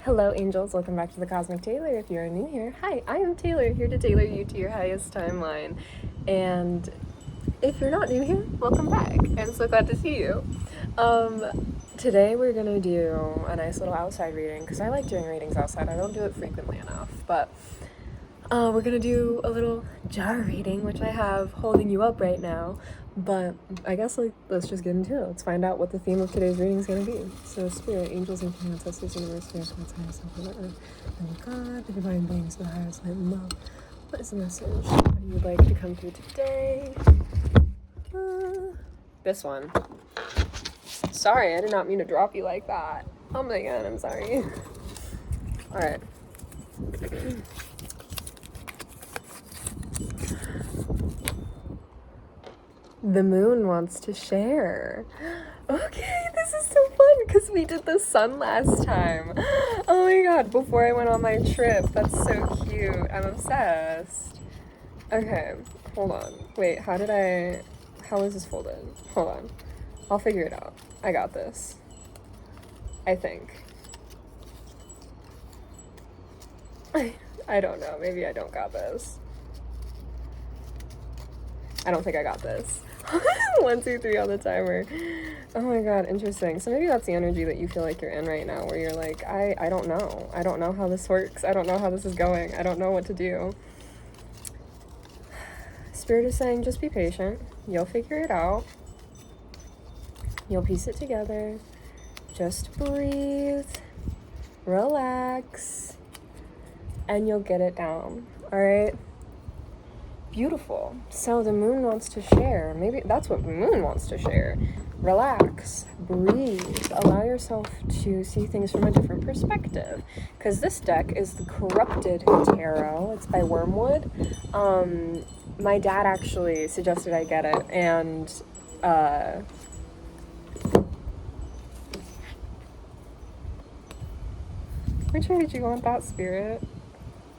Hello, angels. Welcome back to the Cosmic Tailor. If you're new here, hi, I am Taylor, here to tailor you to your highest timeline. And if you're not new here, welcome back. I'm so glad to see you. Today we're gonna do a nice little outside reading because I like doing readings outside. I don't do it frequently enough, but we're gonna do a little jar reading, which I have holding you up right now. But I guess let's just get into it. Let's find out what the theme of today's reading is gonna be. So, spirit, angels, and ancestors, universe, spirits, God's highest self, and earth, and God, the divine beings, the highest light and love. What is the message? What do you like to come through today? This one. Sorry, I did not mean to drop you like that. Oh my god, I'm sorry. All right. The moon wants to share. Okay, this is so fun because we did the sun last time. Oh my god, before I went on my trip. That's so cute. I'm obsessed. Okay, hold on. Wait, how is this folded? Hold on. I'll figure it out. I got this. I think. I don't know. Maybe I don't got this. I don't think I got this. 1, 2, 3 on the timer. Oh my god, interesting. So maybe that's the energy that you feel like you're in right now, where you're like, I don't know. I don't know how this works. I don't know how this is going. I don't know what to do. Spirit is saying, just be patient. You'll figure it out. You'll piece it together. Just breathe. Relax. And you'll get it down. All right? Beautiful. So the moon wants to share. Maybe that's what the moon wants to share. Relax, breathe, allow yourself to see things from a different perspective. Because this deck is the Corrupted Tarot. It's by Wormwood. My dad actually suggested I get it, and which way did you want that, Spirit?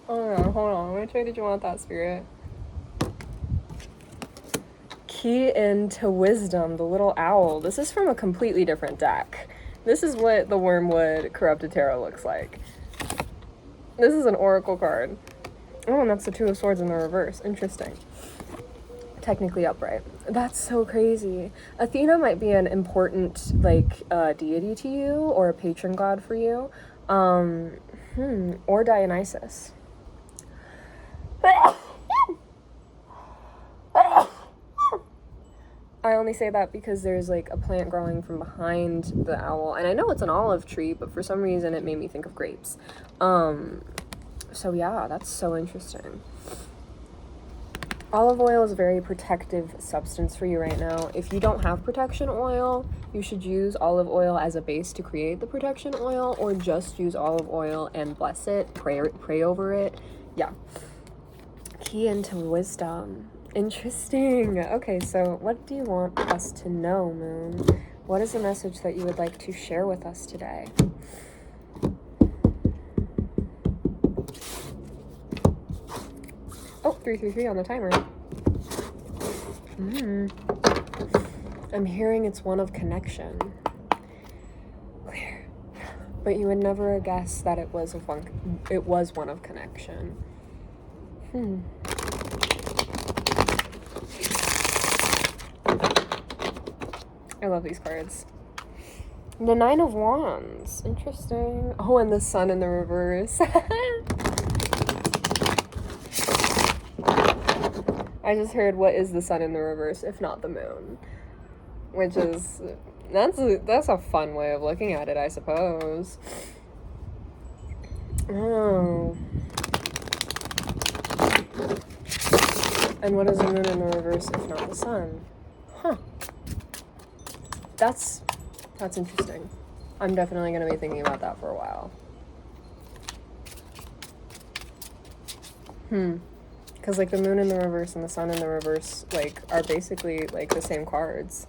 Oh no, hold on. Which way did you want that, Spirit? Key into Wisdom, the little owl. This is from a completely different deck. This is what the Wormwood Corrupted Tarot looks like. This is an oracle card. Oh, and that's the Two of Swords in the reverse. Interesting. Technically upright. That's so crazy. Athena might be an important, deity to you, or a patron god for you. Or Dionysus. I only say that because there's a plant growing from behind the owl, and I know it's an olive tree, but for some reason it made me think of grapes. So yeah, that's so interesting. Olive oil is a very protective substance for you right now. If you don't have protection oil, you should use olive oil as a base to create the protection oil, or just use olive oil and bless it, pray over it. Yeah. Key into Wisdom. Interesting. Okay, so what do you want us to know, Moon? What is the message that you would like to share with us today? Oh, 333 on the timer. I'm hearing it's one of connection. Clear. But you would never guess that it was one of connection. I love these cards. The Nine of Wands. Interesting. Oh, and the Sun in the reverse. I just heard, what is the Sun in the reverse if not the moon? Which is, that's a fun way of looking at it, I suppose. Oh. And what is the moon in the reverse if not the sun? Huh. That's interesting. I'm definitely going to be thinking about that for a while. Because the moon in the reverse and the sun in the reverse are basically the same cards.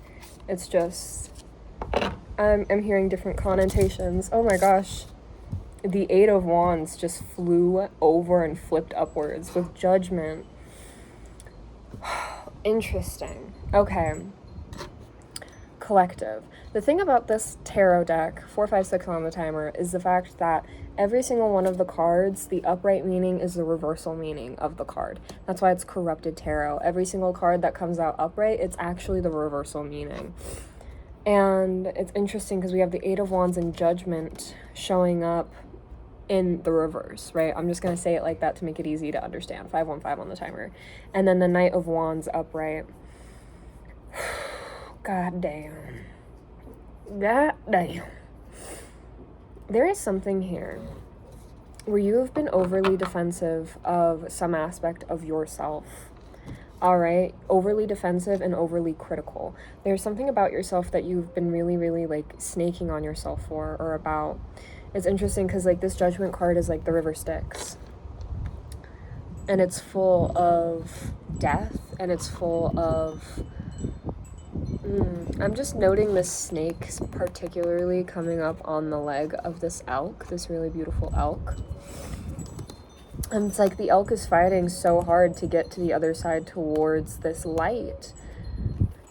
It's just I'm hearing different connotations. Oh my gosh. The Eight of Wands just flew over and flipped upwards with Judgment. Interesting. Okay. collective. The thing about this tarot deck, 456 on the timer, is the fact that every single one of the cards, the upright meaning is the reversal meaning of the card. That's why it's corrupted tarot. Every single card that comes out upright, it's actually the reversal meaning. And it's interesting because we have the Eight of Wands and Judgment showing up in the reverse, right? I'm just going to say it like that to make it easy to understand. 515 on the timer. And then the Knight of Wands upright. God damn. God damn. There is something here where you have been overly defensive of some aspect of yourself. All right? Overly defensive and overly critical. There's something about yourself that you've been really, really like snaking on yourself for or about. It's interesting because like this Judgment card is like the River Styx. And it's full of death and it's full of... I'm just noting the snakes particularly coming up on the leg of this elk, this really beautiful elk. And it's like the elk is fighting so hard to get to the other side towards this light,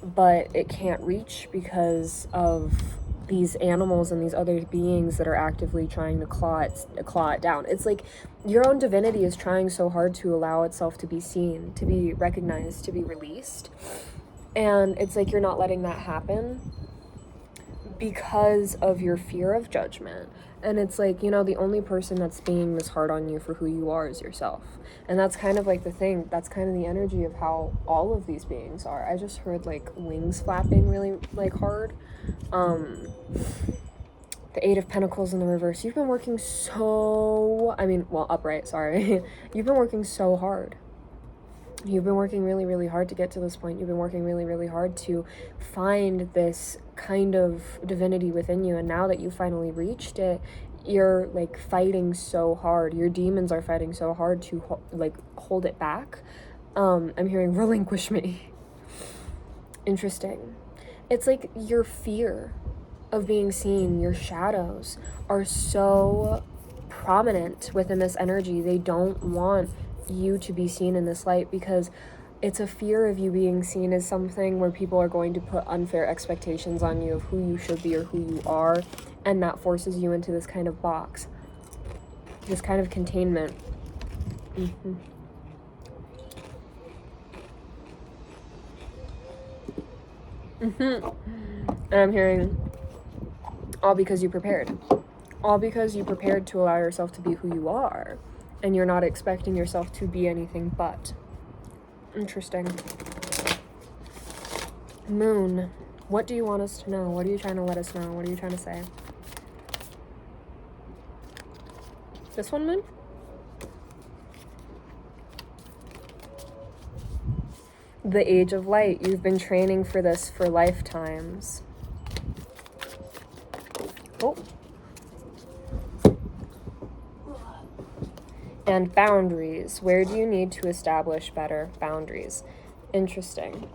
but it can't reach because of these animals and these other beings that are actively trying to claw it down. It's like your own divinity is trying so hard to allow itself to be seen, to be recognized, to be released. And it's like you're not letting that happen because of your fear of judgment. And it's like, you know, the only person that's being this hard on you for who you are is yourself. And that's kind of like the thing. That's kind of the energy of how all of these beings are. I just heard like wings flapping really like hard. The Eight of Pentacles in the reverse. You've been working upright, sorry. You've been working so hard. You've been working really, really hard to get to this point. You've been working really, really hard to find this kind of divinity within you. And now that you finally reached it, you're like fighting so hard. Your demons are fighting so hard to hold it back. I'm hearing relinquish me. Interesting. It's like your fear of being seen, your shadows are so prominent within this energy. They don't want you to be seen in this light because it's a fear of you being seen as something where people are going to put unfair expectations on you of who you should be or who you are, and that forces you into this kind of box, this kind of containment. And I'm hearing all because you prepared. All because you prepared to allow yourself to be who you are. And you're not expecting yourself to be anything but. Interesting. Moon, what do you want us to know? What are you trying to let us know? What are you trying to say? This one, Moon? The Age of Light. You've been training for this for lifetimes. Oh. And boundaries. Where do you need to establish better boundaries? Interesting.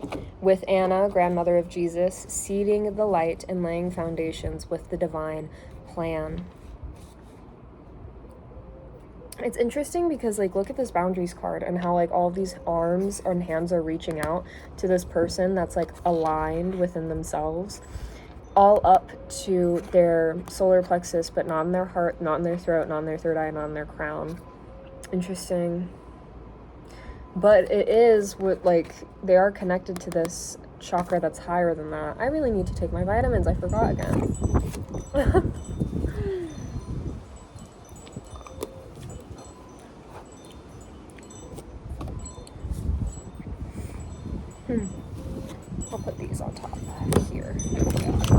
With Anna, grandmother of Jesus, seeding the light and laying foundations with the divine plan. It's interesting because, like, look at this boundaries card and how, like, all of these arms and hands are reaching out to this person that's, like, aligned within themselves, all up to their solar plexus, but not in their heart, not in their throat, not in their third eye, not in their crown. Interesting. But it is what, like, they are connected to this chakra that's higher than that. I really need to take my vitamins. I forgot again. I'll put these on top here. Here we go.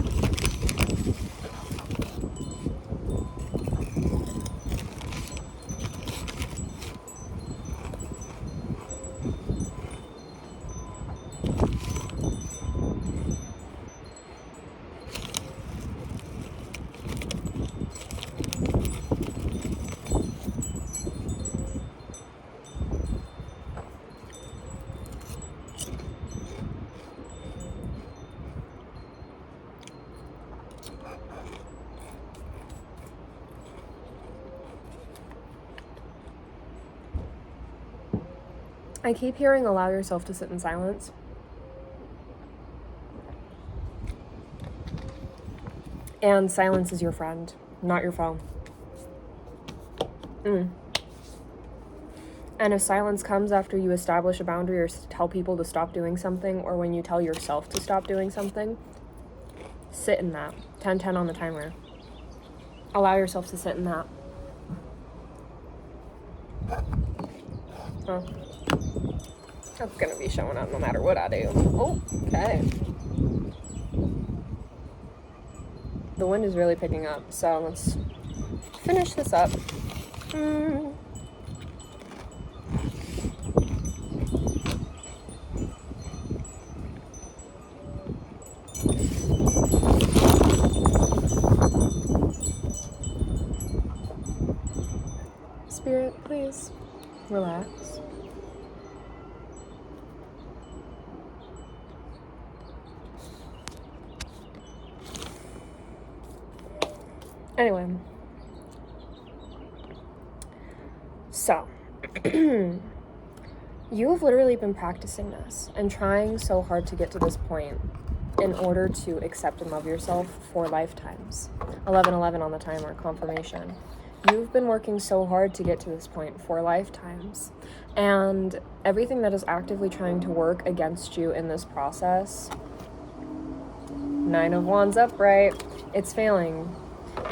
I keep hearing allow yourself to sit in silence. And silence is your friend, not your foe. And if silence comes after you establish a boundary or tell people to stop doing something, or when you tell yourself to stop doing something, sit in that. 10-10 on the timer. Allow yourself to sit in that. Oh. That's gonna be showing up no matter what I do. Oh, okay. The wind is really picking up, so let's finish this up. Spirit, please relax. Anyway, so you have literally been practicing this and trying so hard to get to this point in order to accept and love yourself for lifetimes. 11-11 on the timer, confirmation. You've been working so hard to get to this point for lifetimes, and everything that is actively trying to work against you in this process, 9 of Wands upright, it's failing.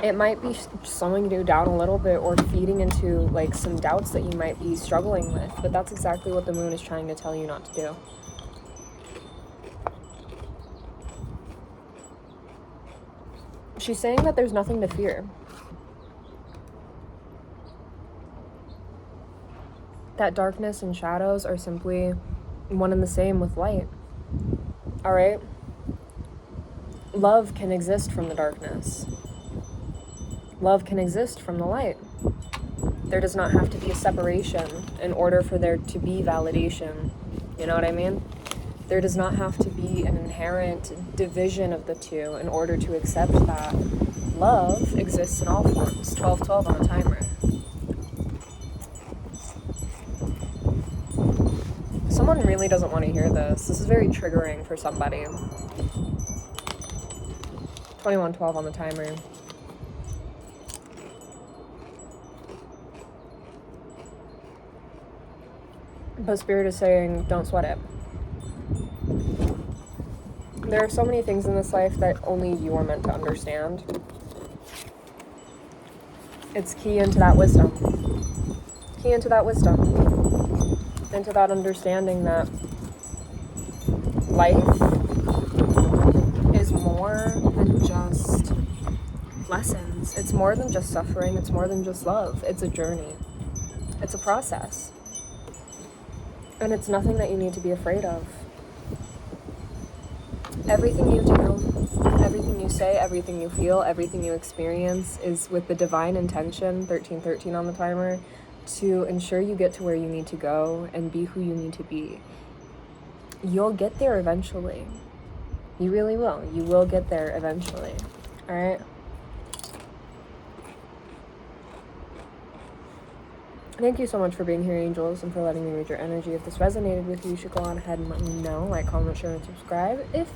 It might be slowing you down a little bit or feeding into like some doubts that you might be struggling with, but that's exactly what the moon is trying to tell you not to do. She's saying that there's nothing to fear. That darkness and shadows are simply one and the same with light. All right? Love can exist from the darkness. Love can exist from the light. There does not have to be a separation in order for there to be validation. You know what I mean? There does not have to be an inherent division of the two in order to accept that love exists in all forms. 12-12 on the timer. Someone really doesn't want to hear this. This is very triggering for somebody. 21-12 on the timer. But Spirit is saying, don't sweat it. There are so many things in this life that only you are meant to understand. It's key into that wisdom. Key into that wisdom. Into that understanding that life is more than just lessons. It's more than just suffering. It's more than just love. It's a journey. It's a process. And it's nothing that you need to be afraid of. Everything you do, everything you say, everything you feel, everything you experience is with the divine intention, 13-13 on the timer, to ensure you get to where you need to go and be who you need to be. You'll get there eventually. You really will. You will get there eventually. All right? Thank you so much for being here, angels, and for letting me read your energy. If this resonated with you, you should go on ahead and let me know. Like, comment, share, and subscribe. If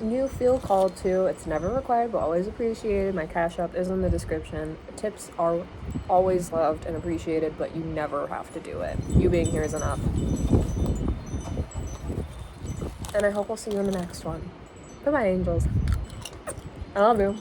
you feel called to, it's never required, but always appreciated. My Cash App is in the description. Tips are always loved and appreciated, but you never have to do it. You being here is enough. And I hope I'll see you in the next one. Bye-bye, angels. I love you.